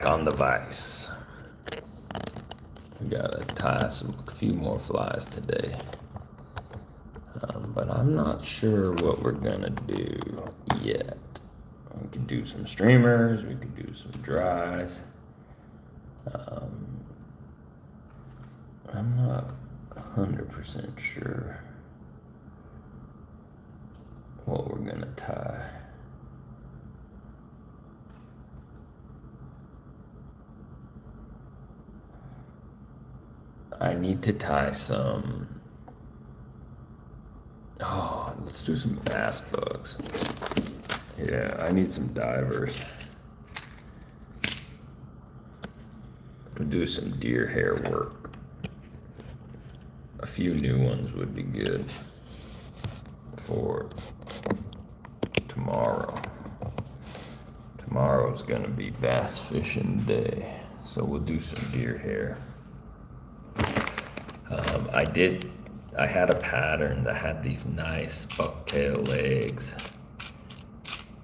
On the vise. We gotta tie a few more flies today. But I'm not sure what we're gonna do yet. We could do some streamers, we could do some dries. I'm not 100% sure what we're gonna tie. I need to tie some. Oh, let's do some bass bugs. Yeah, I need some divers. We'll do some deer hair work. A few new ones would be good for tomorrow. Tomorrow's gonna be bass fishing day, so we'll do some deer hair. I had a pattern that had these nice bucktail legs,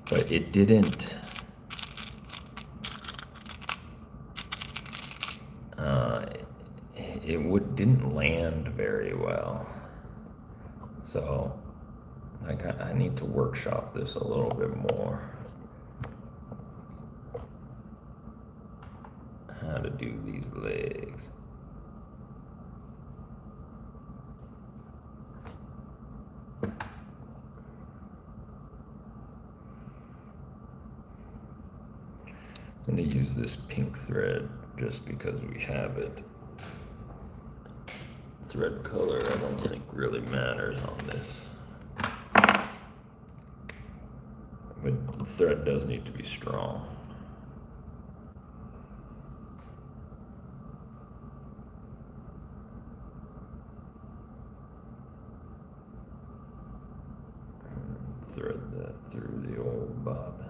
but it didn't, didn't land very well. So I need to workshop this a little bit more. How to do these legs. I'm going to use this pink thread just because we have it. Thread color I don't think really matters on this. But the thread does need to be strong. Thread that through the old bobbin.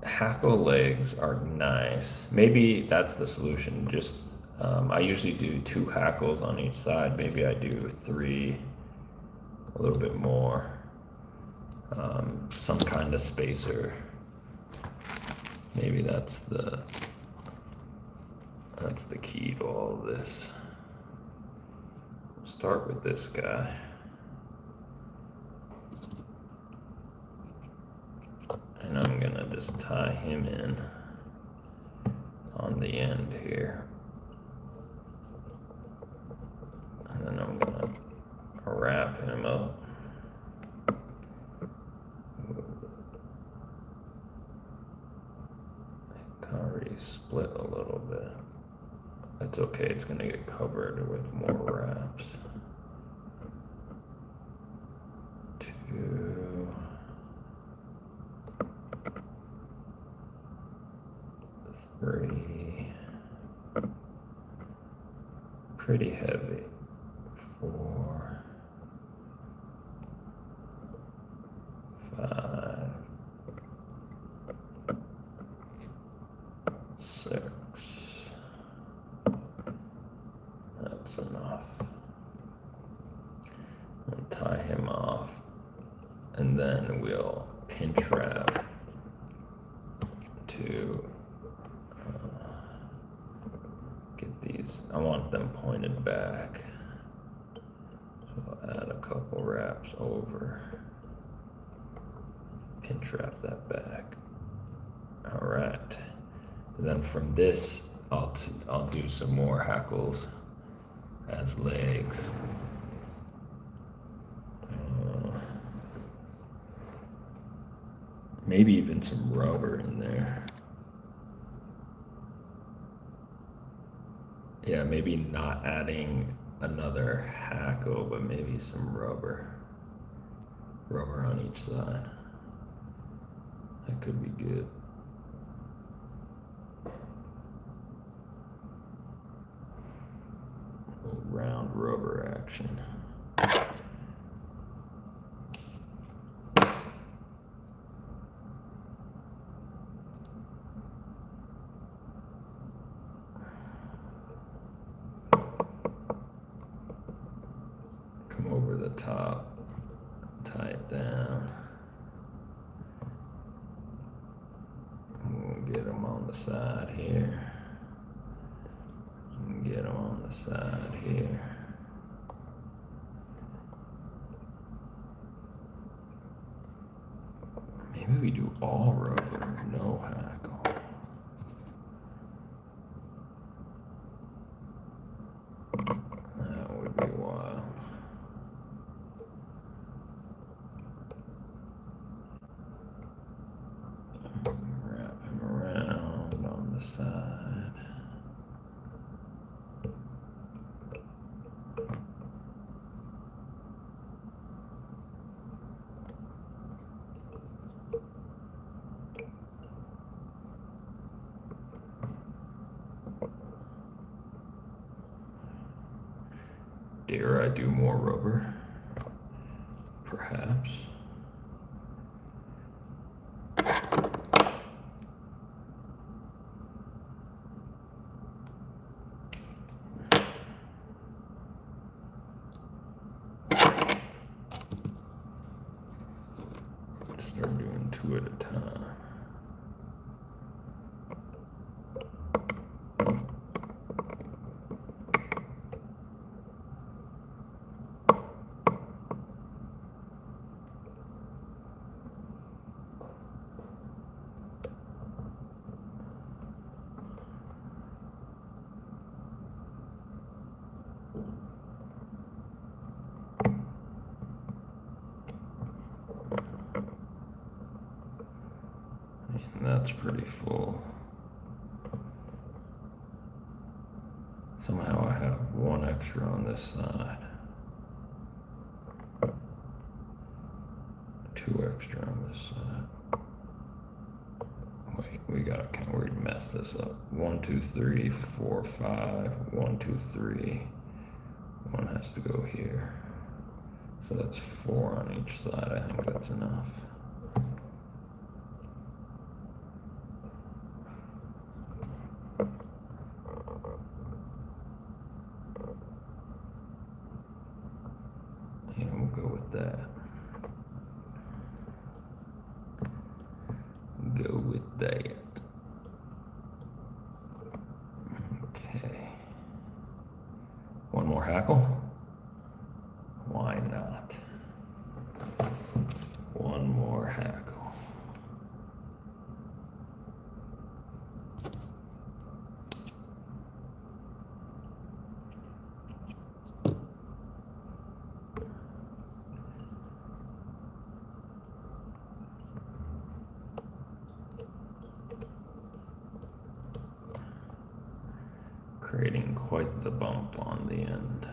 Hackle legs are nice. Maybe that's the solution. Just I usually do 2 hackles on each side. Maybe I do 3, a little bit more. Some kind of spacer. Maybe that's the key to all of this. We'll start with this guy. And I'm gonna just tie him in on the end here. And then I'm gonna wrap him up. It already split a little bit. That's okay, it's gonna get covered with more wraps. 2, 3, pretty heavy, 4, 5, 6, that's enough. We'll tie him off, and then we'll pinch wrap to get these. I want them pointed back, so I'll add a couple wraps over, pinch wrap that back. All right, and then from this I'll do some more hackles as legs. Maybe even some rubber in there. Yeah, maybe not adding another hackle, but maybe some rubber. Rubber on each side. That could be good. A little round rubber action. top, tie it down. We'll get them on the side here. Get them on the side here. Maybe we do all rubber, no hackle. That would be wild. Wrap him around on the side. Dare I do more rubber? Perhaps. Start doing 2 at a time. And that's pretty full. Somehow I have 1 extra on this side. 2 extra on this side. Wait, we gotta count. We messed this up. 1, 2, 3, 4, 5. 1, 2, 3. 1 has to go here. So that's 4 on each side. I think that's enough. Yeah, we'll go with that. Go with that. Okay. 1 more hackle? Why not? 1 more hackle. Creating quite the bump on the end.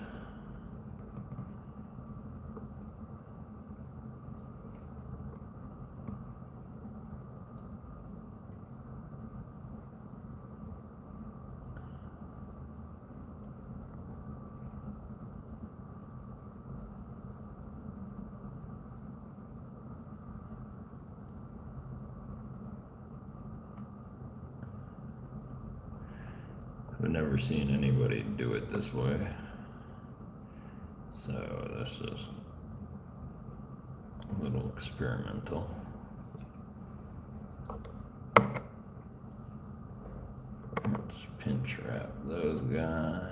I've never seen anybody do it this way. So this is a little experimental. Let's pinch wrap those guys.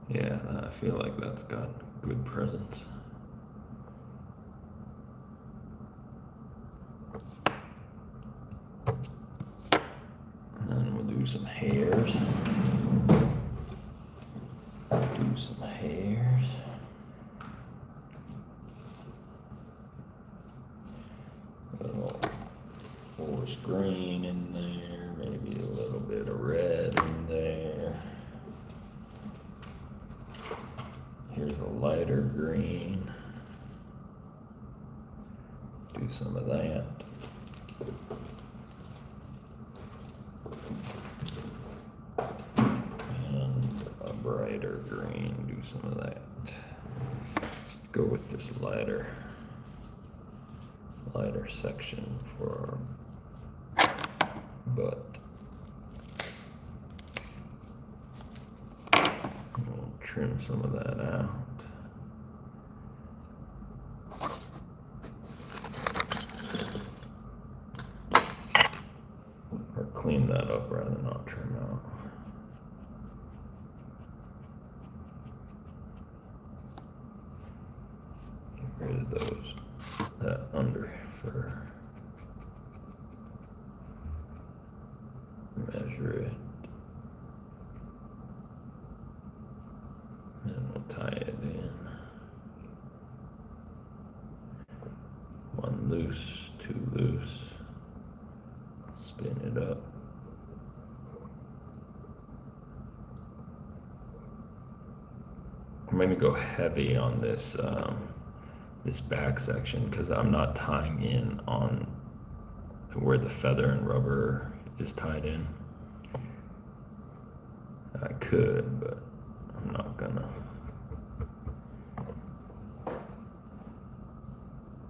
Yeah, I feel like that's got good presence. And we'll do some hairs. Do some hairs. A little forest green in there, maybe a little bit of red in there. Here's a lighter green. Do some of that. And a brighter green. Do some of that. go with this lighter section for our butt. We'll trim some of that out. Or clean that up rather than not trim out. Get rid of those, that under fur. Measure it. And we'll tie it in. One loose, two loose. Spin it up. I'm going to go heavy on this this back section because I'm not tying in on where the feather and rubber is tied in. I could, but I'm not gonna.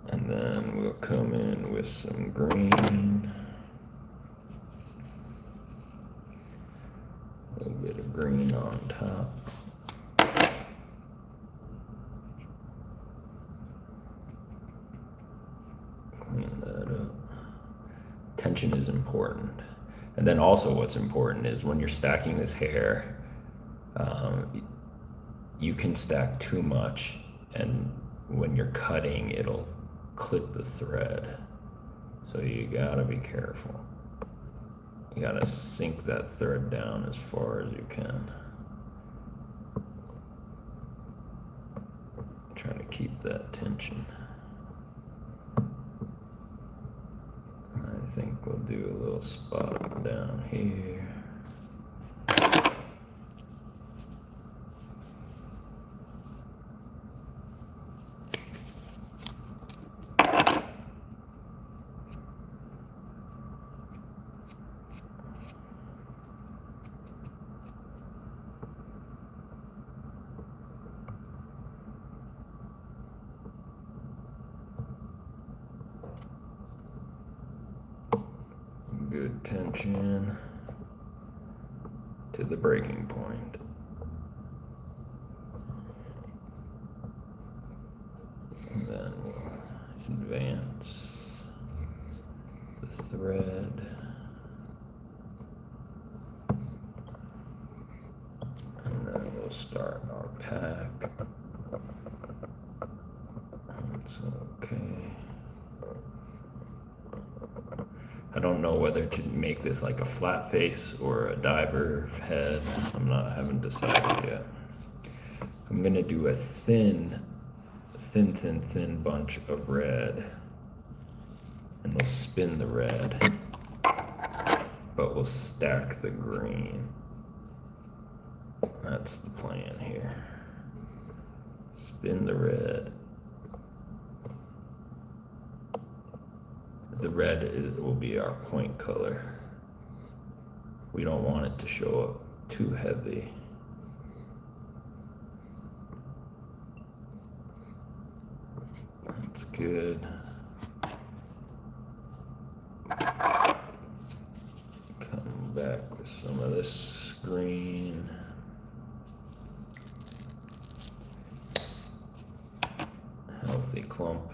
And then we'll come in with some green. A little bit of green on top. Clean that up. Tension is important. And then also what's important is when you're stacking this hair, you can stack too much, and when you're cutting, it'll clip the thread. So you gotta be careful. You gotta sink that thread down as far as you can. Try to keep that tension. I think we'll do a little spot down here. Good tension to the breaking point. And then we'll advance the thread. And then we'll start our pack. That's okay. I don't know whether to make this like a flat face or a diver head. I haven't decided yet. I'm gonna do a thin bunch of red, and we'll spin the red, but we'll stack the green. That's the plan here. Spin the red. The red will be our point color. We don't want it to show up too heavy. That's good. Come back with some of this green. Healthy clump.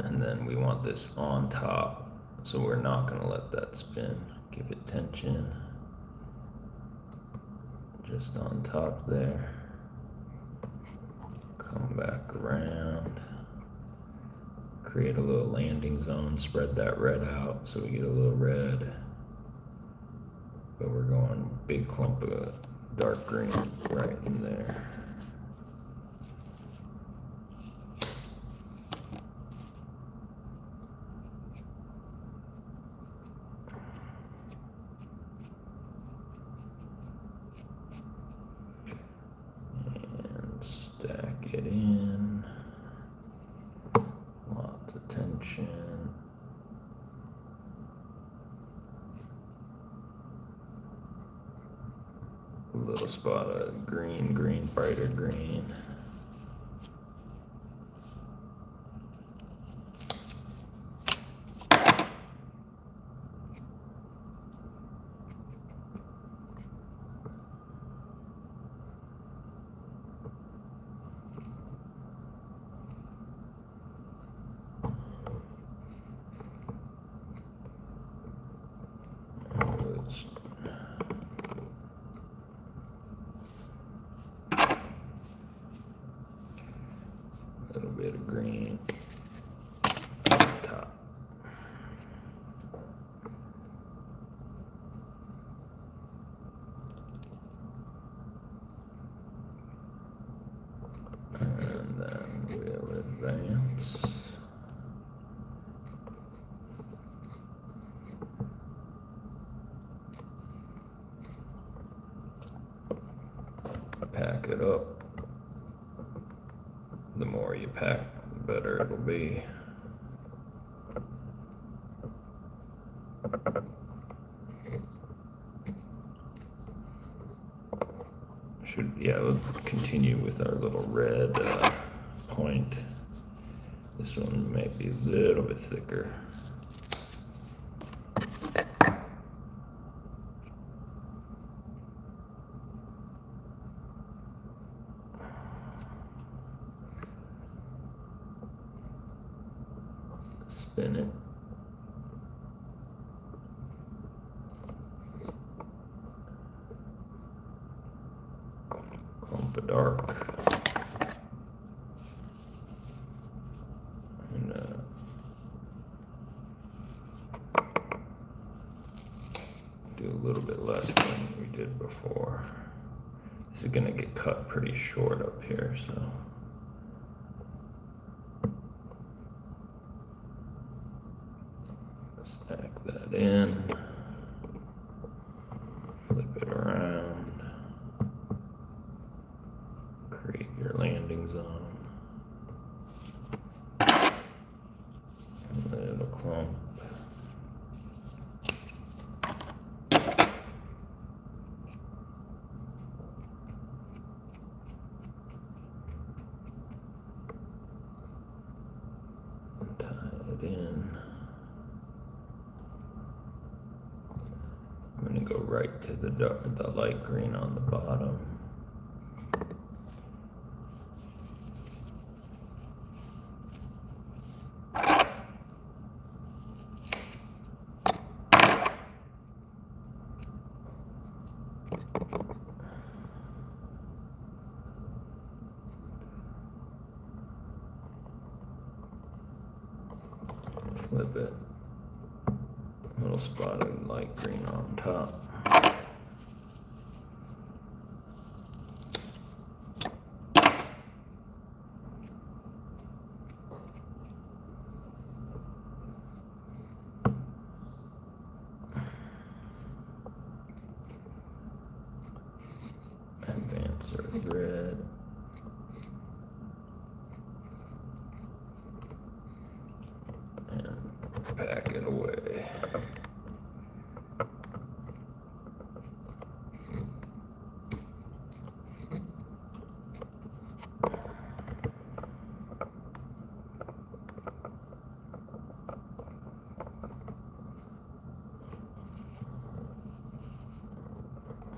And then we want this on top, so we're not going to let that spin. Give it tension. Just on top there. Come back around. Create a little landing zone. Spread that red out so we get a little red. But we're going big clump of dark green right in there. Stack it in. Lots of tension. little spot of green, brighter green. A little bit of green on the top. And then we'll advance. Pack it up. The more you pack, the better it'll be. Let's continue with our little red point. This one might be a little bit thicker. Spin it. Clump of dark. And do a little bit less than we did before. This is gonna get cut pretty short up here, so. Stack that in, flip it around, create your landing zone, and then it'll clump. Tie it in. I'm going to go right to the light green on the bottom. Flip it. Little spot of light green on top. Advance our thread. And pack it away.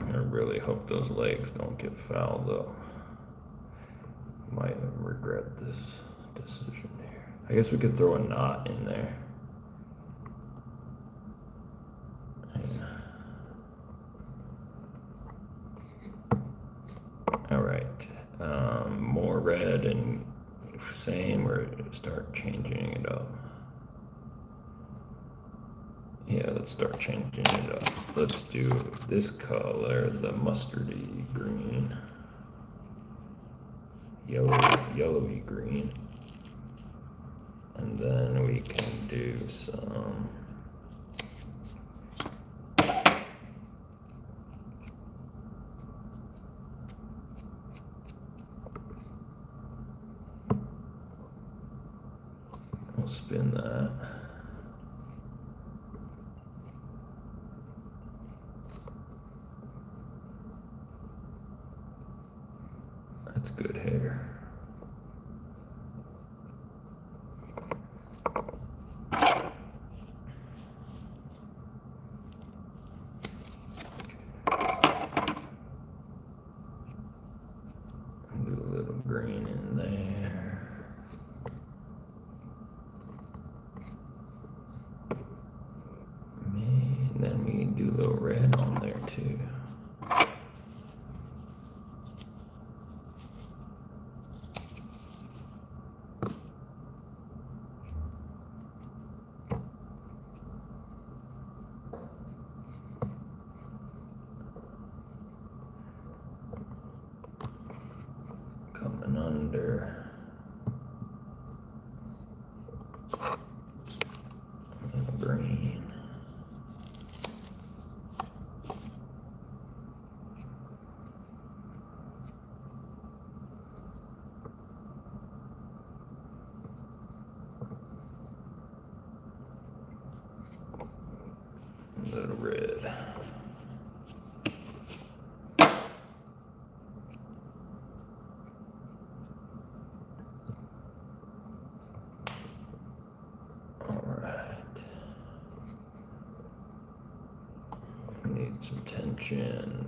I really hope those legs don't get foul though. Might regret this decision here. I guess we could throw a knot in there. All right, more red and same, or start changing it up? Yeah, let's start changing it up. Let's do this color, the mustardy green. Yellowy green. And then we can do some we'll spin that. That's good hair. Do a little green in there. And then we do a little red on there too. Coming under. And green. A little red. Need some tension.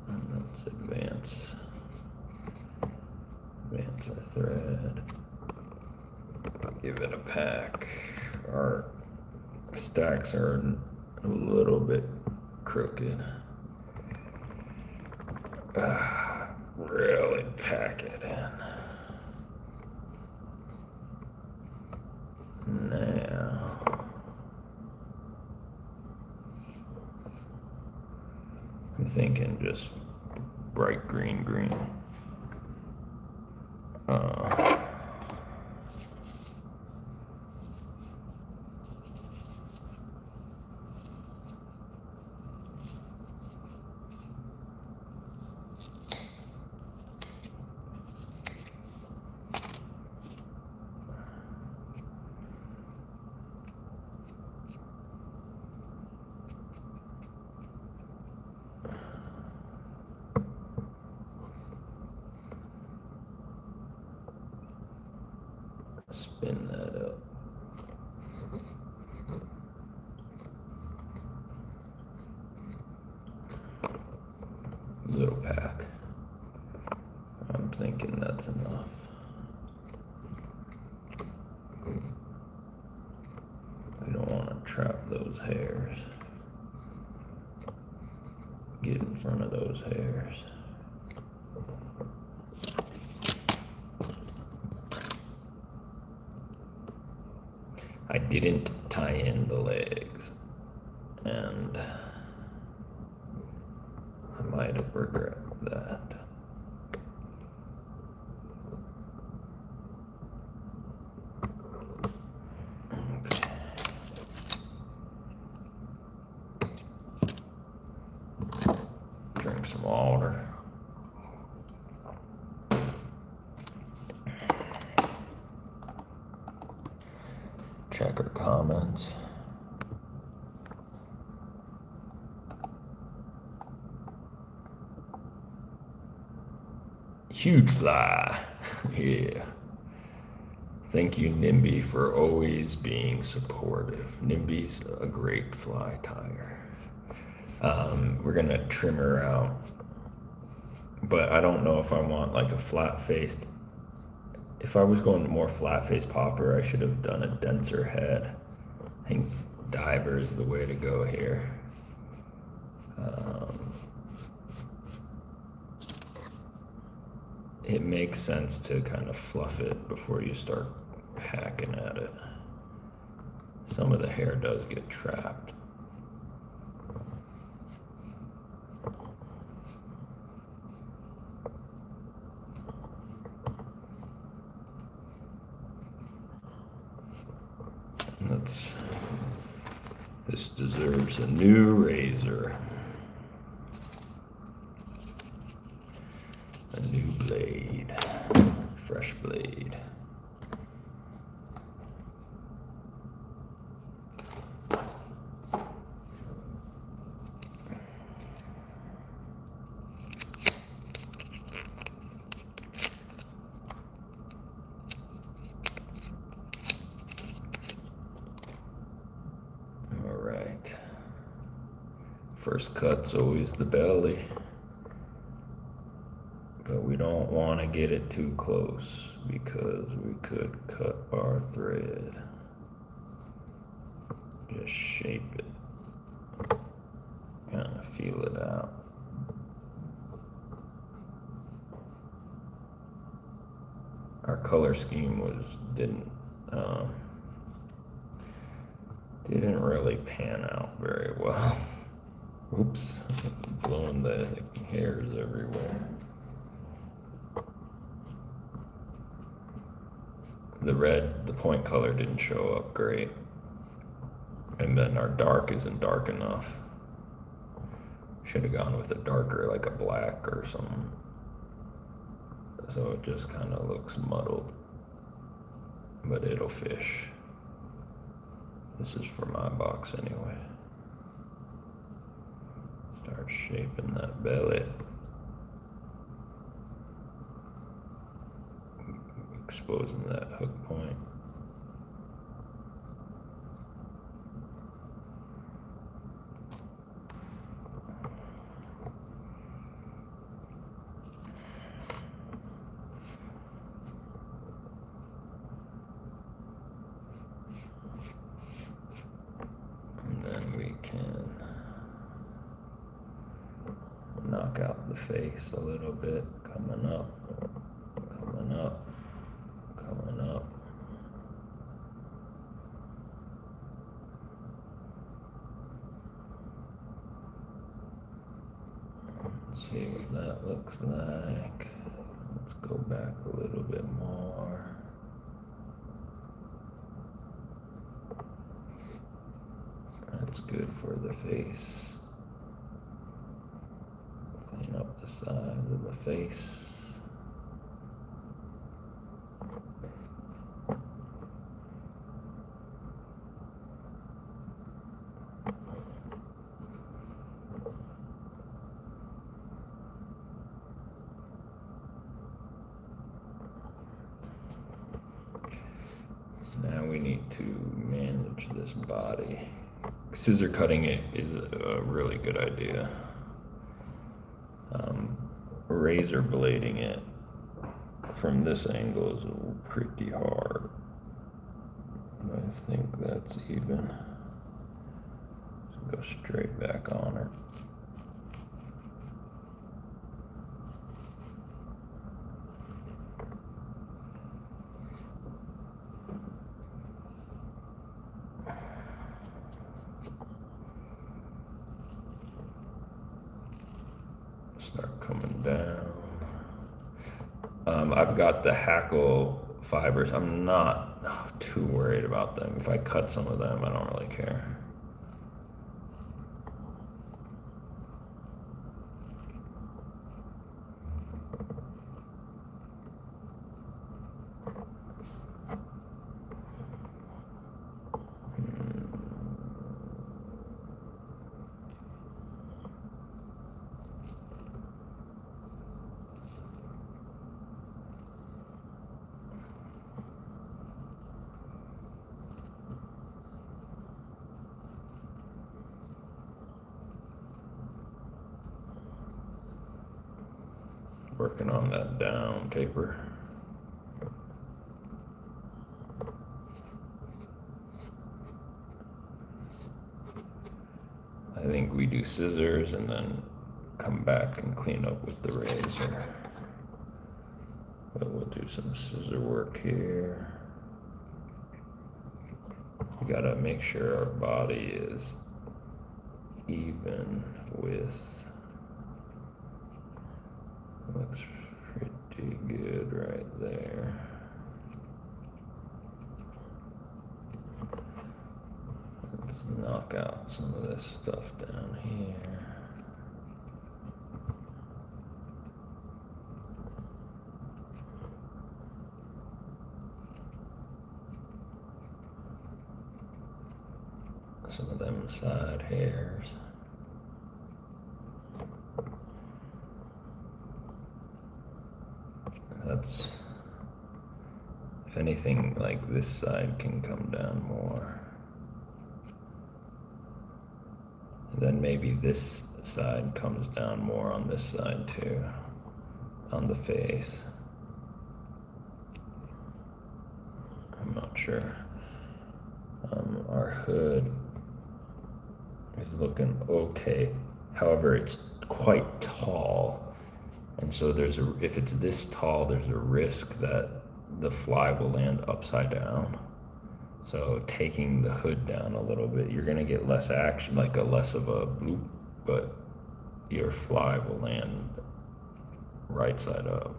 And let's advance our thread. Give it a pack. Our stacks are a little bit crooked. Really pack it in. Now, I'm thinking just bright green. Spin that up. Little pack. I'm thinking that's enough. We don't want to trap those hairs. Get in front of those hairs. I didn't tie in the legs, and I might have regretted that. Okay. Drink some water. Check our comments. Huge fly. Yeah. Thank you, Nimby, for always being supportive. Nimby's a great fly tire. We're gonna trim her out, but I don't know if I want like a flat-faced. If I was going more flat-faced popper, I should have done a denser head. I think diver is the way to go here. It makes sense to kind of fluff it before you start hacking at it. Some of the hair does get trapped. This deserves a new razor. A new blade. Fresh blade. First cut's always the belly, but we don't want to get it too close because we could cut our thread. Just shape it, kind of feel it out. Our color scheme didn't really pan out very well. Oops, blowing the hairs everywhere. The point color didn't show up great. And then our dark isn't dark enough. Should have gone with a darker, like a black or something. So it just kind of looks muddled. But it'll fish. This is for my box anyway. Start shaping that belly. Exposing that hook point. And then we can knock out the face a little bit, coming up, coming up. Coming up. Let's see what that looks like. Let's go back a little bit more. That's good for the face. Clean up the sides of the face. Now we need to manage this body. Scissor cutting it is a really good idea. Razor blading it from this angle is pretty hard. I think that's even. Go straight back on her. Start coming down. I've got the hackle fibers. I'm not too worried about them. If I cut some of them, I don't really care. Working on that down taper. I think we do scissors and then come back and clean up with the razor. But we'll do some scissor work here. We gotta make sure our body is even with. Looks pretty good right there. Let's knock out some of this stuff down here. Some of them side hairs. That's, if anything, like this side can come down more. Then maybe this side comes down more on this side too, on the face. I'm not sure. Our hood is looking okay. However, it's quite tall. And so if it's this tall, there's a risk that the fly will land upside down. So taking the hood down a little bit, you're gonna get less action, like a less of a bloop, but your fly will land right side up.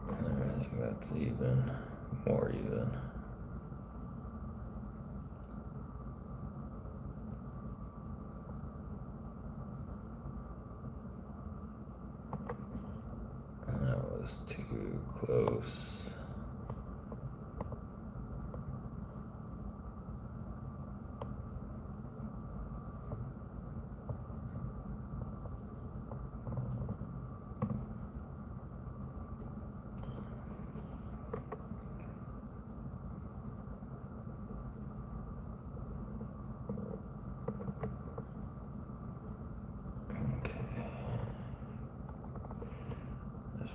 I think that's even, more even. That was too close.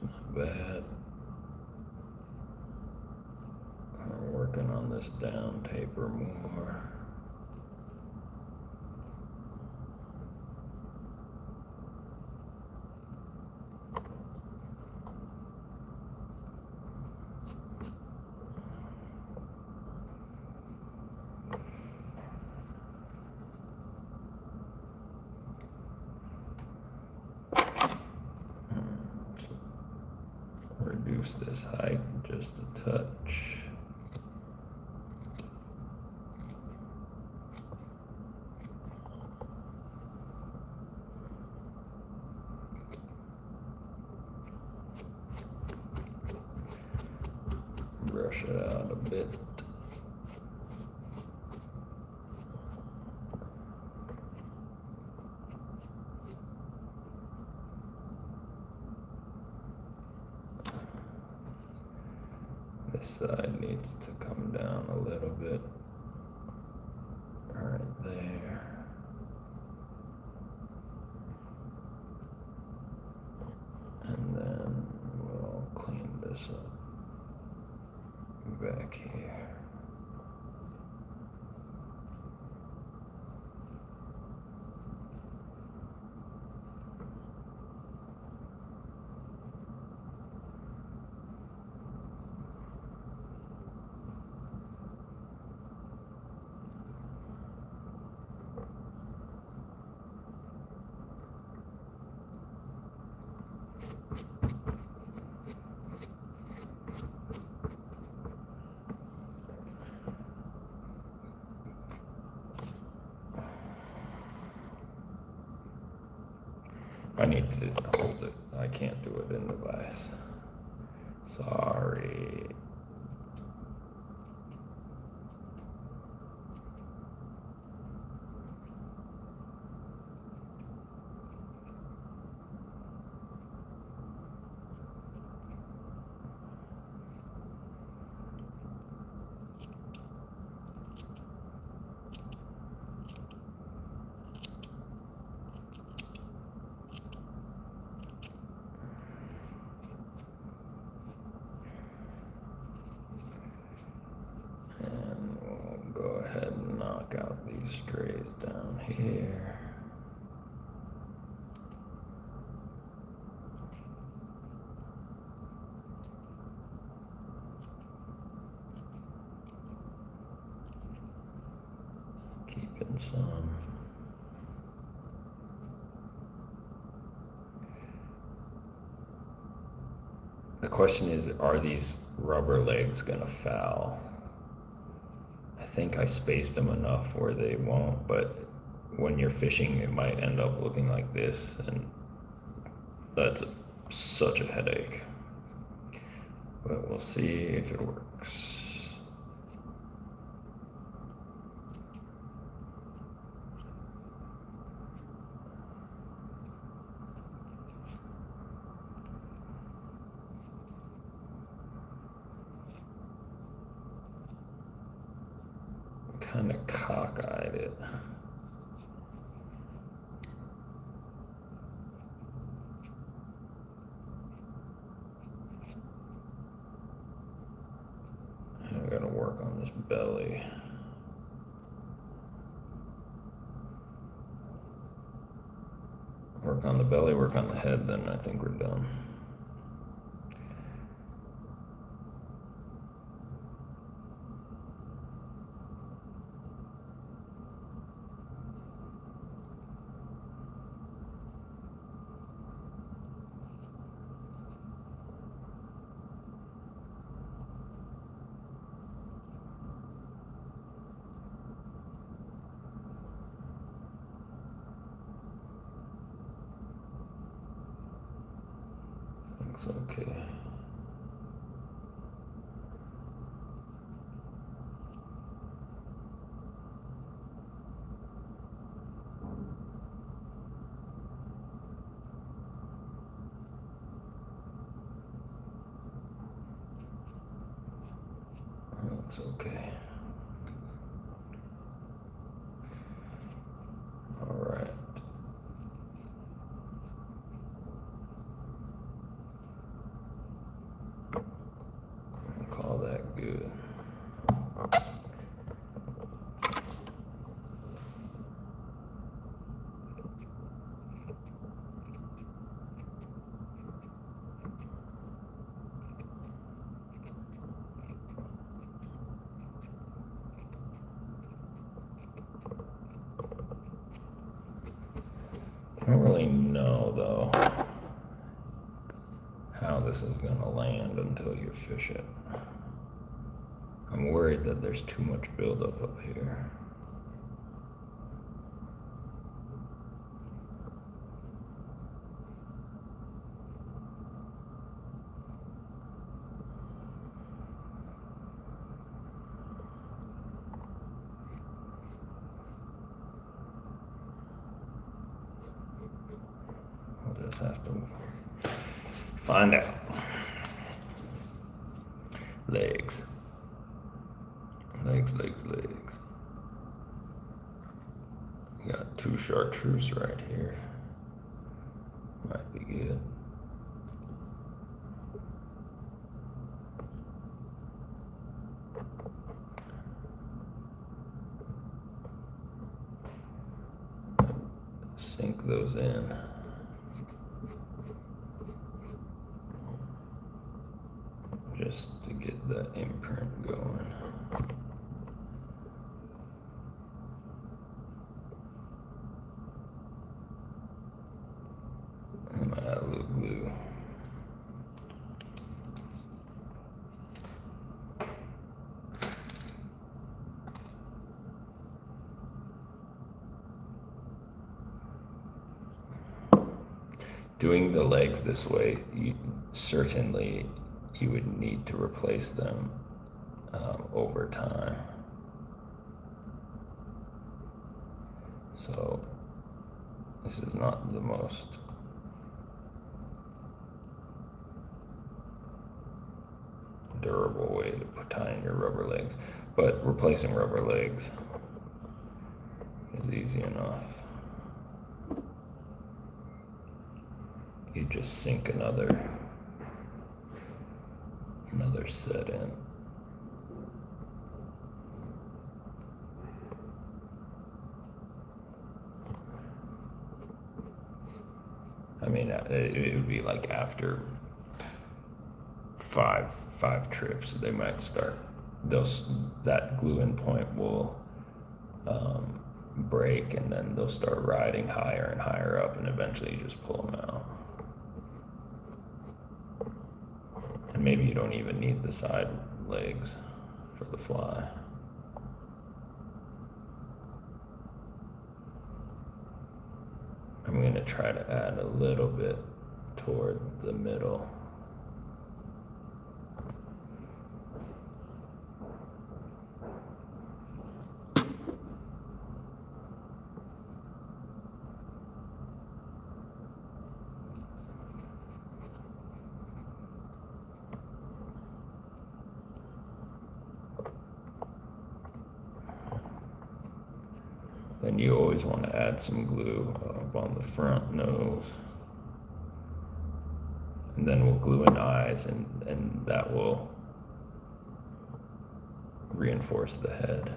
Not bad. I'm working on this down taper more. Reduce this height just a touch. Brush it out a bit. This side needs to come down a little bit, right there. And then we'll clean this up back here. I need to hold it. I can't do it in the vise. Sorry. Knock out these strays down here. Keeping some. The question is, are these rubber legs gonna foul? I think I spaced them enough where they won't, but when you're fishing, it might end up looking like this, and That's such a headache. But we'll see if it works. Kind of cockeyed it. I gotta work on this belly. Work on the belly, work on the head, then I think we're done. Looks okay. Looks okay. All right. Call that good. I don't really know though how this is gonna land until you fish it. I'm worried that there's too much buildup up here. We'll just have to find out. Legs. Legs. Got two chartreuse right here. Might be good. Sink those in. Just to get the imprint going. I'm gonna add a little glue. Doing the legs this way, you would need to replace them over time. So this is not the most durable way to tie in your rubber legs, but replacing rubber legs is easy enough. You just sink another set in. I mean, it would be like after five trips, they might start. That glue-in point will break, and then they'll start riding higher and higher up, and eventually you just pull them out. And maybe you don't even need the side legs for the fly. I'm going to try to add a little bit toward the middle. Then you always want to add some glue up on the front nose. And then we'll glue in eyes, and that will reinforce the head.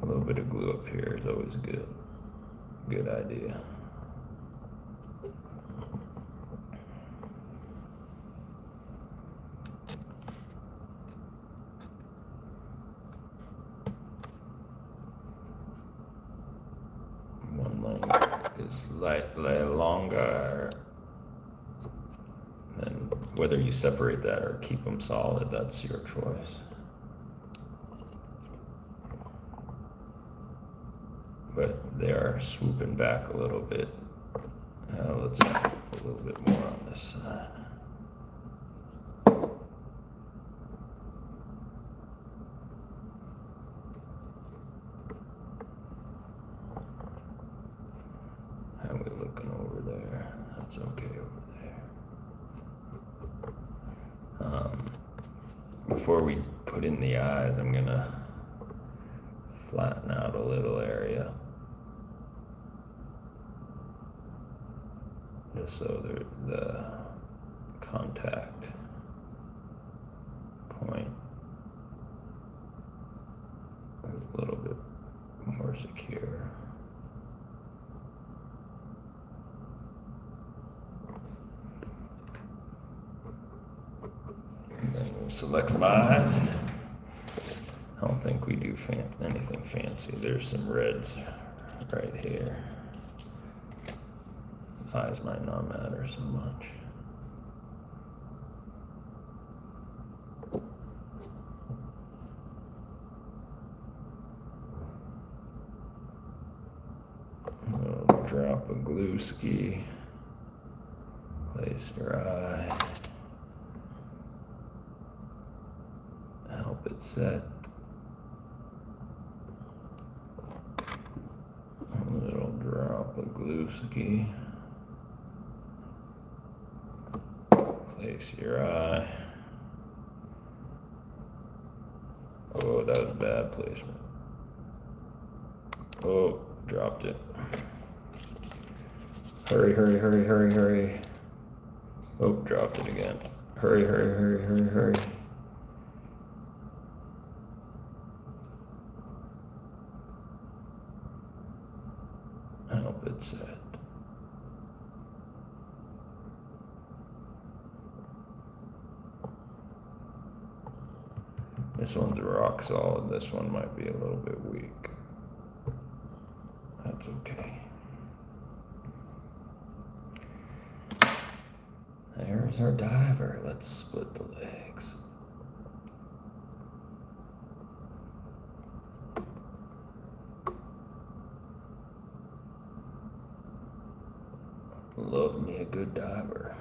A little bit of glue up here is always a good idea. One leg is slightly longer. And whether you separate that or keep them solid, that's your choice. But they are swooping back a little bit. Let's add a little bit more on this side. How are we looking over there? That's okay over there. Before we put in the eyes, I'm gonna flatten out a little area, just so the contact point is a little bit more secure. And then we'll select some eyes. I don't think we do anything fancy. There's some reds right here. Eyes might not matter so much. A little drop of glue ski. Place your eye. Help it set. A little drop of glue ski. Place your eye. Oh, that was bad placement. Oh, dropped it. Hurry, hurry, hurry, hurry, hurry. Oh, dropped it again. Hurry, hurry, hurry, hurry, hurry. Help it set. This one's rock solid. This one might be a little bit weak. That's okay. There's our diver. Let's split the legs. Love me a good diver.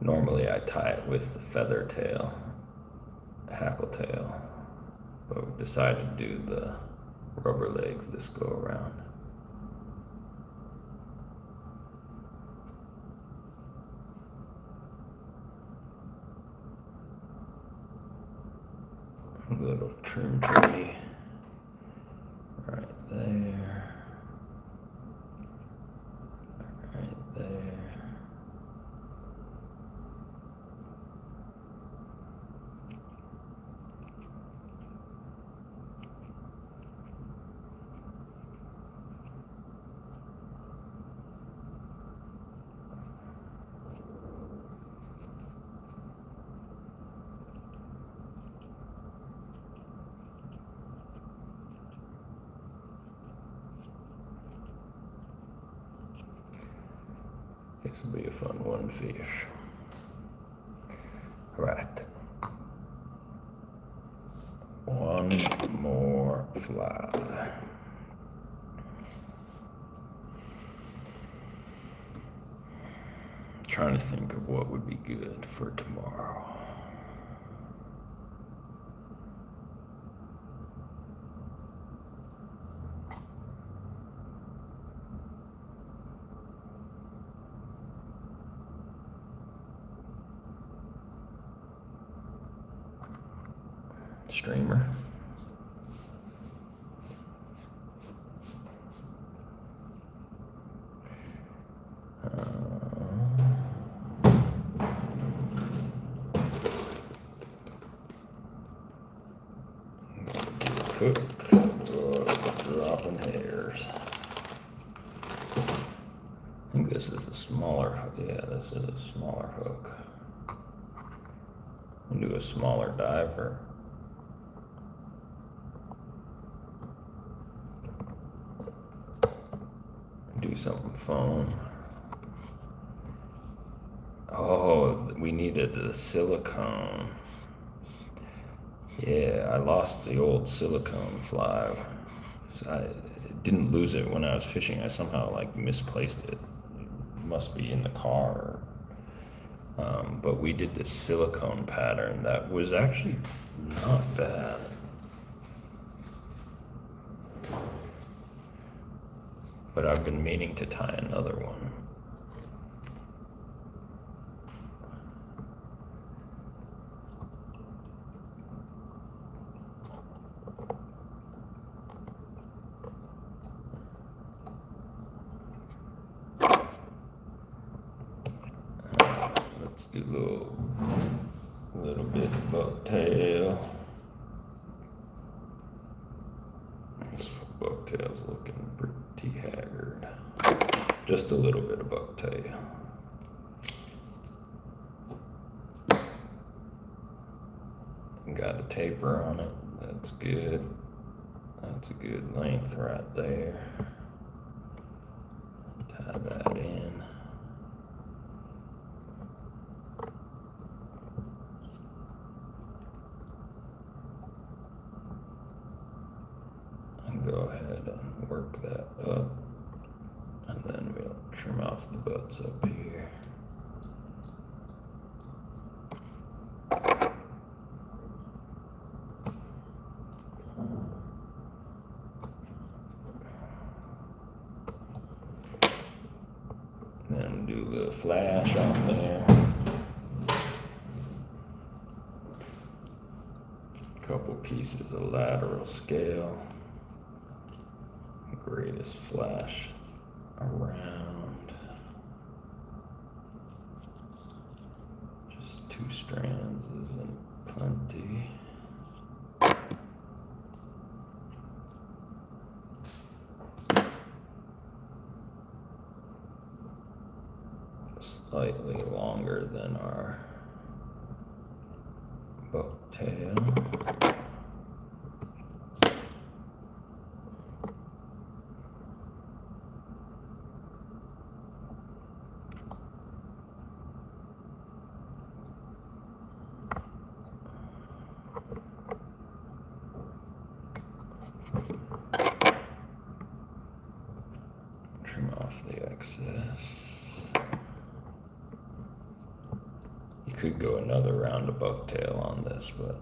Normally I tie it with the feather tail, hackle tail, but we decided to do the rubber legs this go around. A little trim tree right there, right there. This will be a fun one, fish. Right. one more fly. Trying to think of what would be good for tomorrow. Streamer. Hook, dropping hairs. I think this is a smaller, yeah, this is a smaller hook. I'll do a smaller diver. Do something foam. Oh, we needed the silicone. Yeah, I lost the old silicone fly. So I didn't lose it when I was fishing. I somehow like misplaced it. It must be in the car. But we did this silicone pattern that was actually not bad. But I've been meaning to tie another one. Let's do a little bit of bucktail. This bucktail's looking pretty haggard. Just a little bit of bucktail. Got a taper on it. That's good. That's a good length right there. Tie that in. Go ahead and work that up, and then we'll trim off the butts up here. Then do the flash on there. Couple pieces of lateral scale. Greatest flash around. Just 2 strands isn't plenty. Slightly longer than our bucktail. Trim off the excess. You could go another round of bucktail on this, but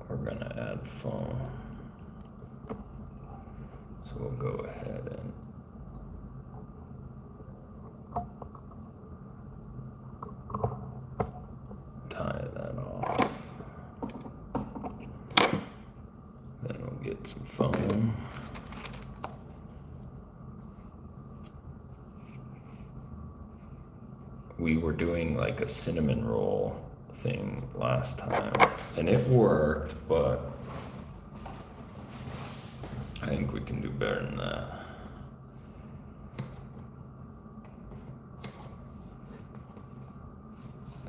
we're gonna add foam. So we'll go ahead and tie that off. Then we'll get some foam. We were doing like a cinnamon roll thing last time, and it worked, but I think we can do better than that.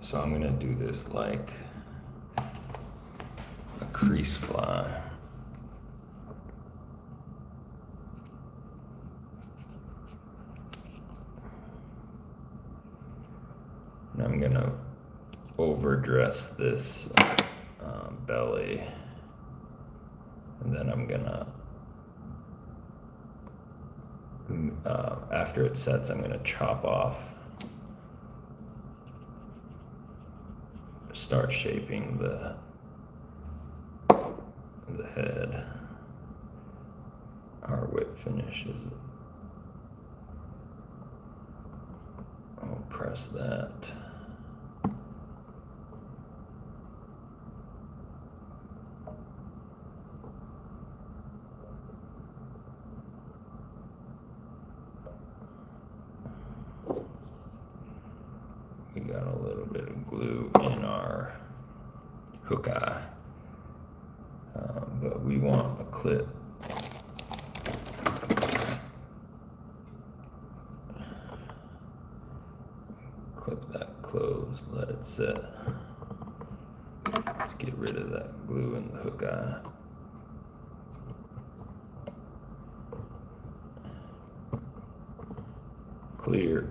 So I'm gonna do this like a crease fly. And I'm gonna overdress this belly And then I'm gonna, after it sets, I'm gonna chop off, start shaping the head. Our whip finish is, I'll press that. We got a little bit of glue in our hook eye, but we want a clip. Clip that closed, let it set. Let's get rid of that glue in the hook eye. Clear.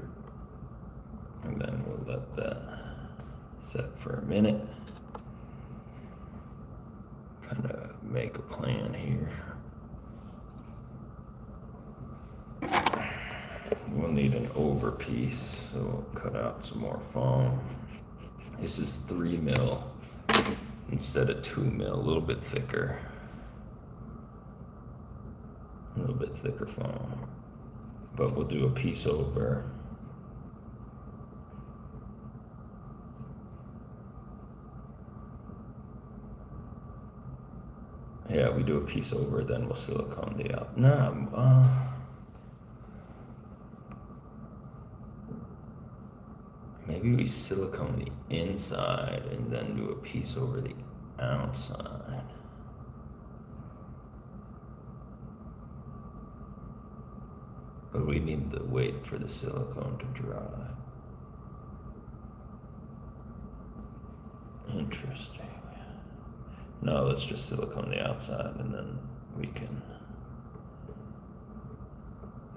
And then we'll let that set for a minute. Kind of make a plan here. We'll need an over piece, so we'll cut out some more foam. This is 3 mil instead of 2 mil, a little bit thicker. A little bit thicker foam. But we'll do a piece over. Yeah, we do a piece over, then we'll silicone the out. Maybe we silicone the inside and then do a piece over the outside. But we need to wait for the silicone to dry. Interesting. No, let's just silicone the outside and then we can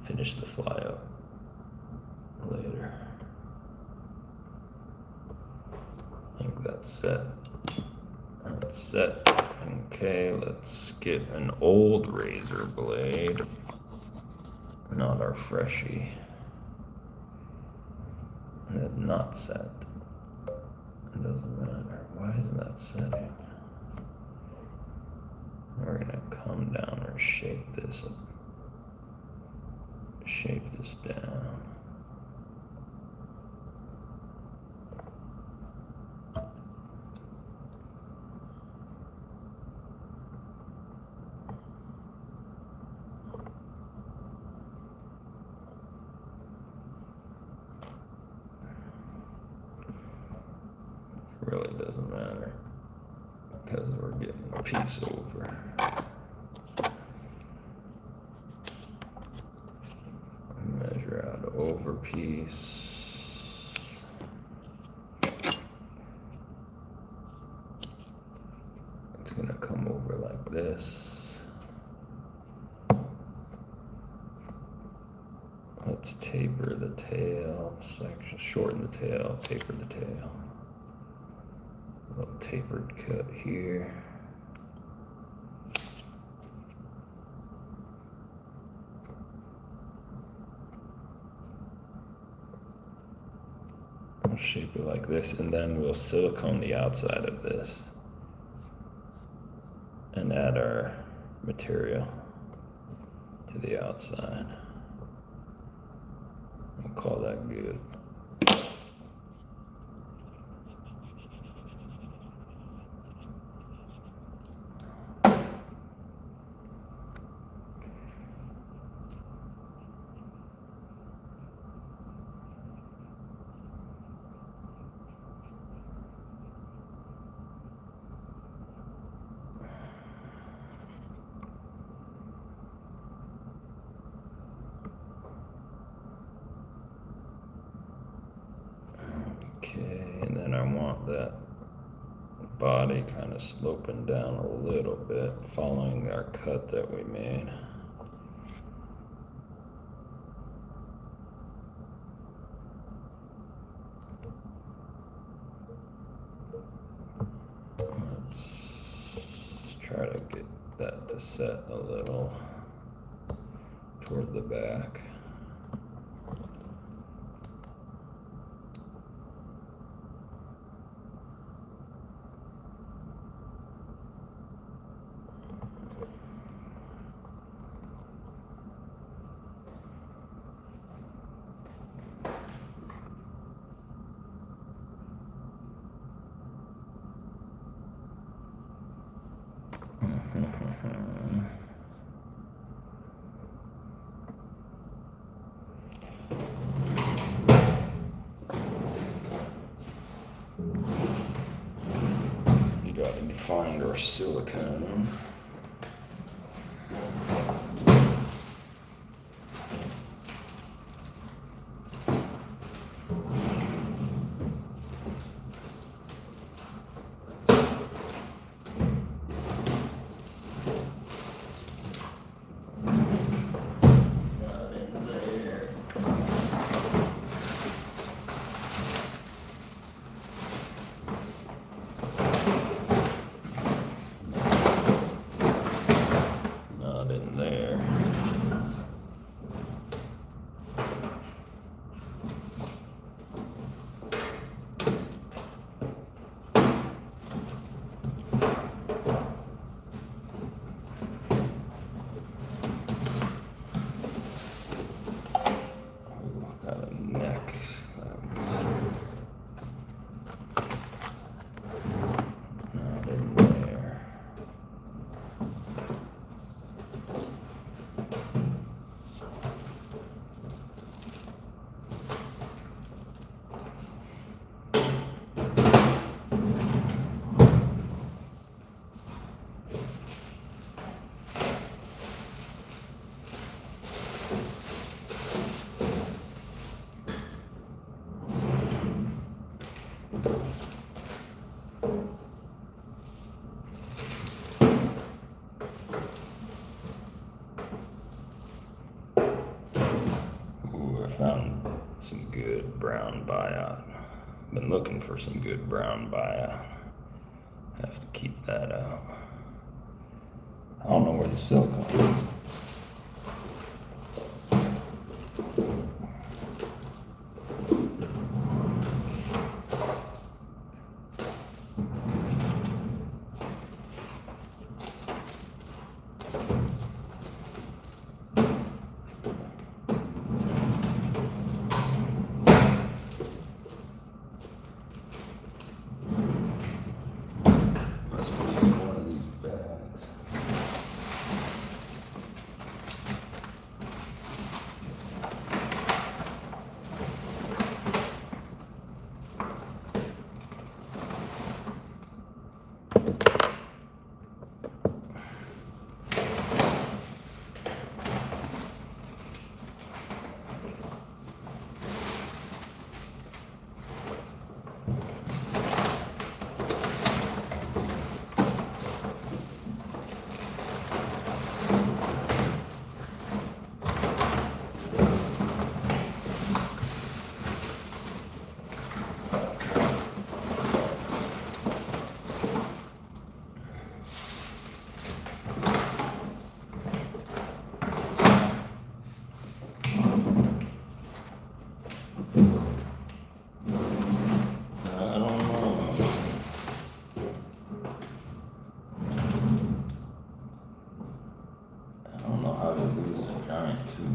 finish the fly up later. I think that's set. That's set. Okay, let's get an old razor blade, not our freshie. And not set. It doesn't matter. Why isn't that setting? We're gonna come down and shape this up. Shape this down. Really doesn't matter because we're getting a piece over. Measure out an over piece. It's gonna come over like this. Let's taper the tail section, shorten the tail, taper the tail. A little tapered cut here. We'll shape it like this, and then we'll silicone the outside of this and add our material to the outside. We'll call that good. Okay, and then I want that body kind of sloping down a little bit, following our cut that we made. Let's try to get that to set a little toward the back. Got to define our silicone. Found some good brown biot. Been looking for some good brown biot. Have to keep that out. I don't know where the silicone is.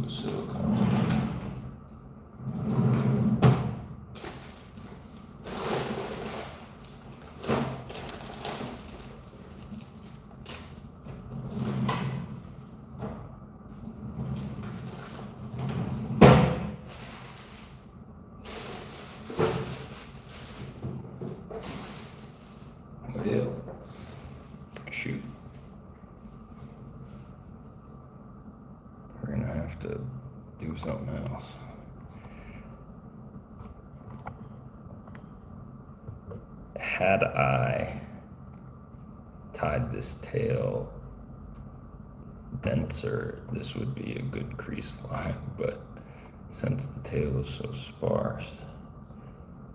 Silicone. Well, shoot. We're gonna have to do something else. Had I tied this tail denser, this would be a good crease flag, but since the tail is so sparse,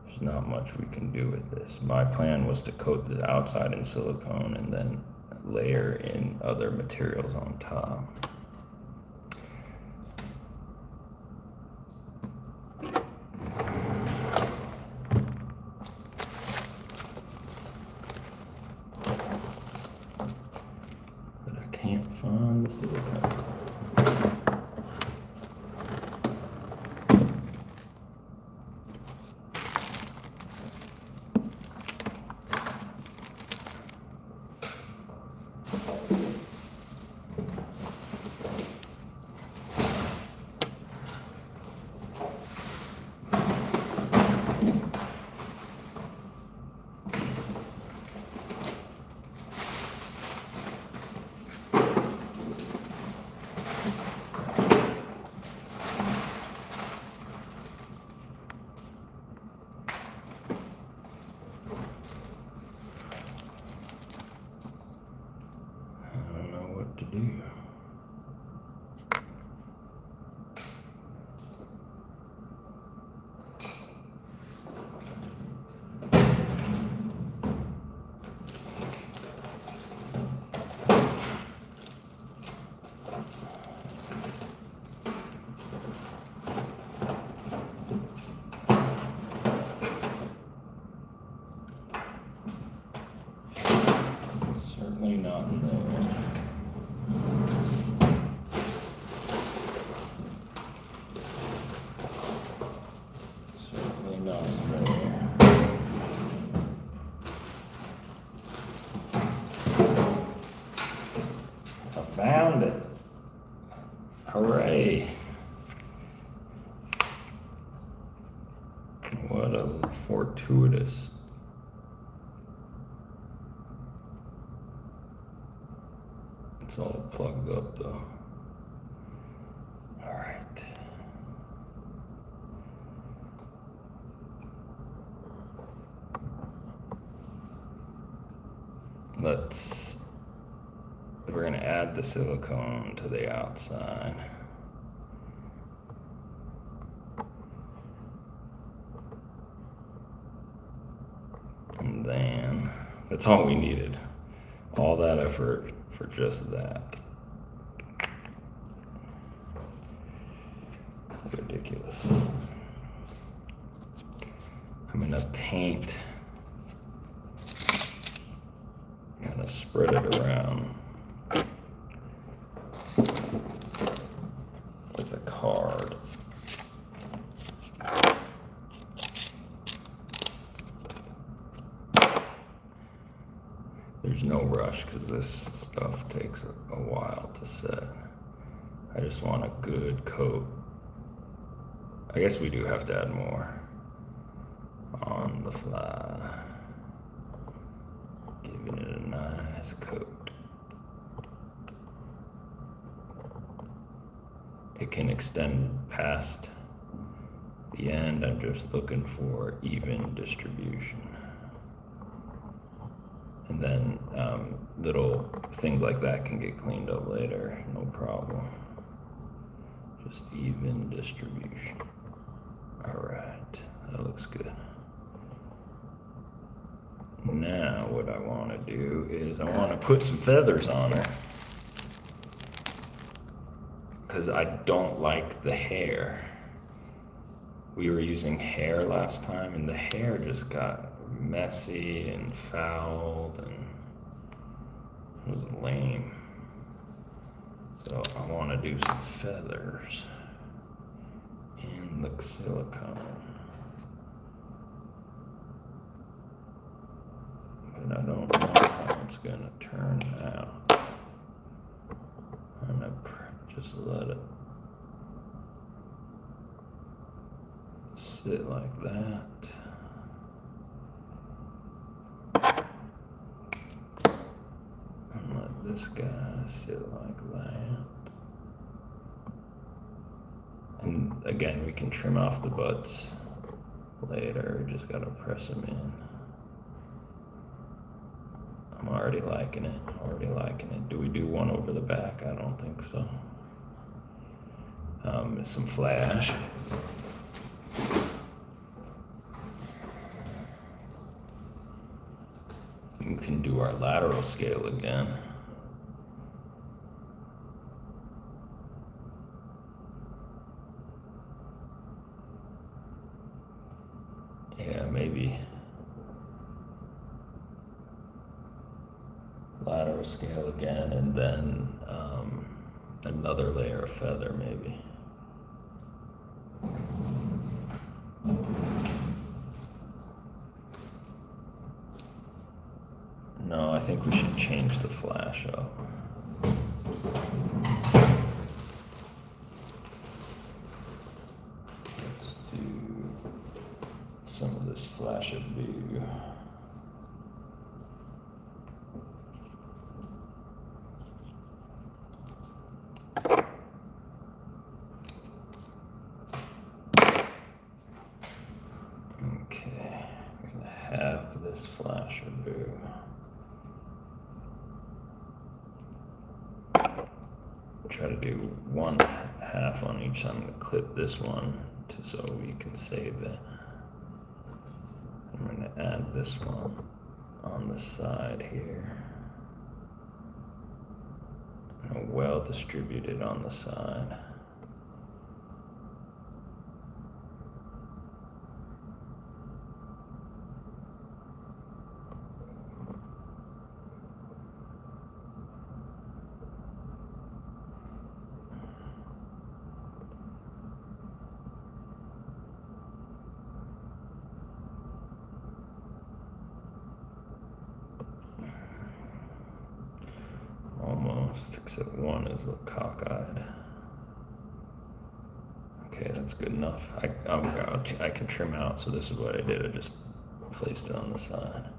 there's not much we can do with this. My plan was to coat the outside in silicone and then layer in other materials on top. But I can't find the silicone. To do. Certainly not in there. Found it. Hooray. What a fortuitous. It's all plugged up though. All right. We're going to add the silicone to the outside. And then, that's all we needed. All that effort for just that. Ridiculous. I'm going to paint. I'm going to spread it around with a card. There's no rush because this stuff takes a while to set. I just want a good coat. I guess we do have to add more on the fly. Giving it a nice coat. It can extend past the end. I'm just looking for even distribution. And then little things like that can get cleaned up later, no problem. Just even distribution. All right, that looks good. Now what I want to do is I want to put some feathers on her. Because I don't like the hair. We were using hair last time and the hair just got messy and fouled and it was lame. So I want to do some feathers in the silicone. But I don't know how it's going to turn out. I'm going to just let it sit like that. And let this guy sit like that. And again, we can trim off the butts later. We just gotta press them in. I'm already liking it. Do we do one over the back? I don't think so. Some flash. We can do our lateral scale again. maybe lateral scale again, and then another layer of feather maybe. No, I think we should change the flash up. Let's do some of this flash of blue. Okay, I'm gonna have this flash of blue. Try to do one half on each. I'm going to clip this one so we can save it. I'm going to add this one on the side here. And well distributed on the side. Almost, except one is a little cockeyed. Okay, that's good enough. I can trim out, so this is what I did. I just placed it on the side.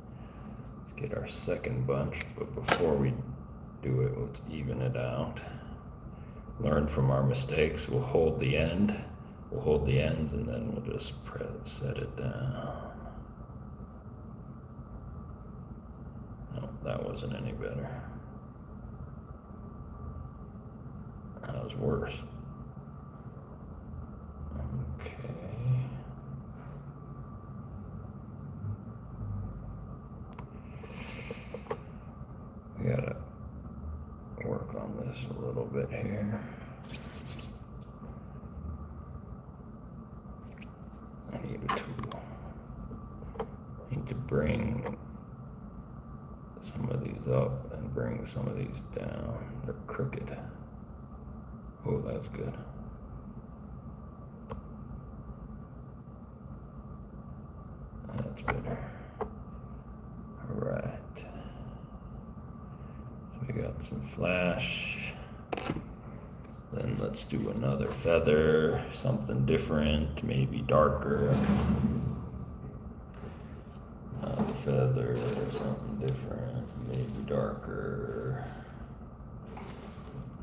Let's get our second bunch, but before we do it, let's even it out. Learn from our mistakes. We'll hold the end. We'll hold the ends, and then we'll just set it down. No, that wasn't any better. That was worse. Okay. We gotta work on this a little bit here. I need a tool. I need to bring some of these up and bring some of these down. They're crooked. Oh, that's good. That's better. All right. So we got some flash. Then let's do another feather, something different, maybe darker. Another feather, something different, maybe darker.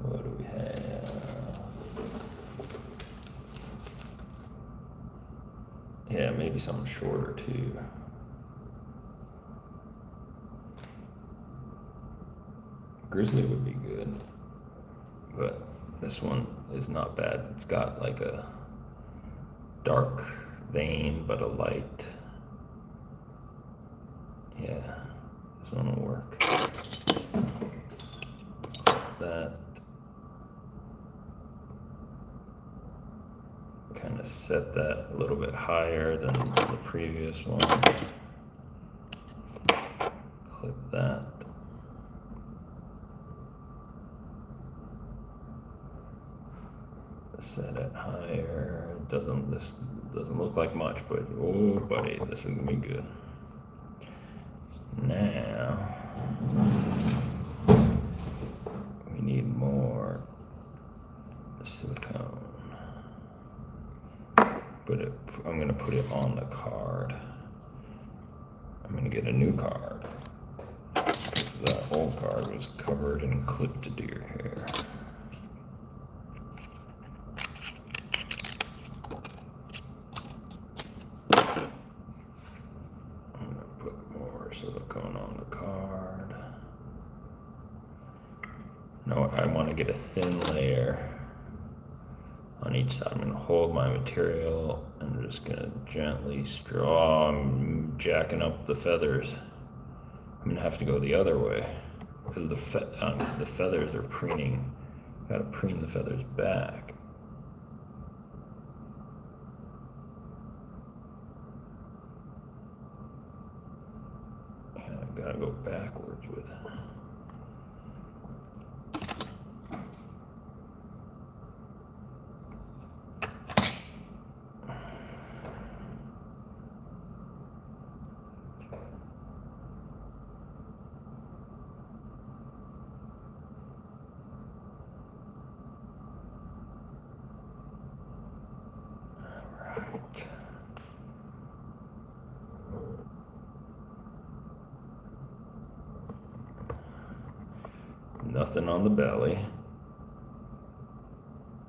What do we have? Yeah, maybe something shorter too. Grizzly would be good, but this one is not bad. It's got like a dark vein, but a light. Yeah, this one will work. That. Kind of set that a little bit higher than the previous one. Clip that. Set it higher. This doesn't look like much, but oh buddy, this is gonna be good. Now we need more silicone. I'm going to put it on the card. I'm going to get a new card because that old card was covered and clipped to your hair. I'm going to put more silicone on the card. No, I want to get a thin layer on each side. I'm going to hold my material and I'm just going to gently straw. I'm jacking up the feathers. I'm going to have to go the other way because the feathers are preening. Got to preen the feathers back. go backwards with it. Nothing on the belly,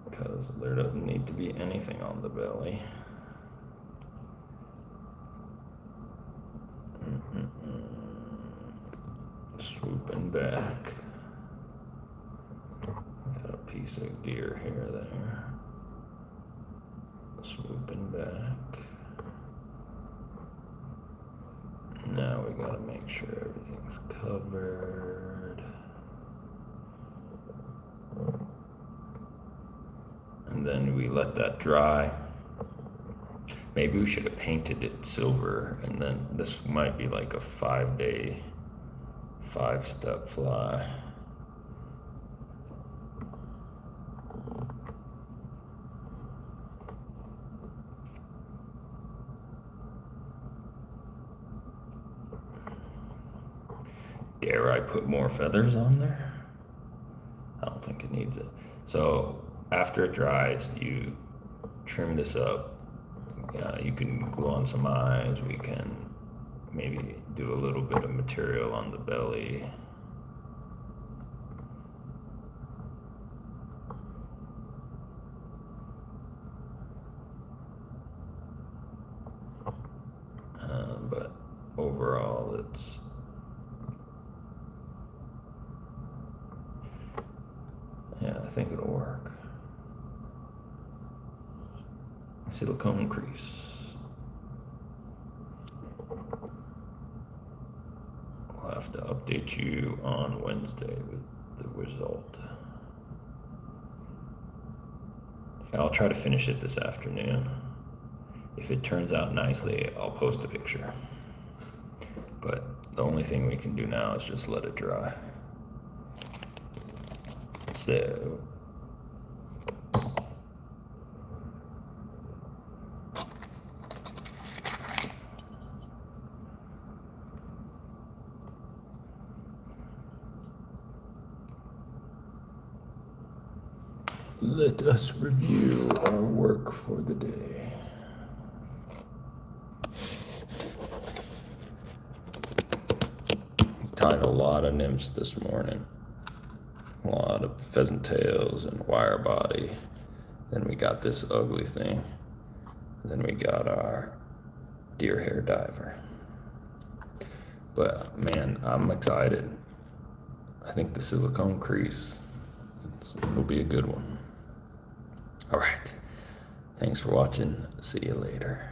because there doesn't need to be anything on the belly. Swooping back. Got a piece of deer hair there. Swooping back. Now we gotta make sure everything's covered. And then we let that dry. Maybe we should have painted it silver, and then this might be like a 5-day, 5-step fly. Dare I put more feathers on there? I don't think it needs it. So after it dries, you trim this up. You can glue on some eyes. We can maybe do a little bit of material on the belly. But overall, I think it'll work. Silicone crease. I'll have to update you on Wednesday with the result. I'll try to finish it this afternoon. If it turns out nicely, I'll post a picture. But the only thing we can do now is just let it dry. So let us review our work for the day. Tied a lot of nymphs this morning. A lot of pheasant tails and wire body. Then we got this ugly thing. Then we got our deer hair diver. But man, I'm excited. I think the silicone crease, it'll be a good one. All right. Thanks for watching. See you later.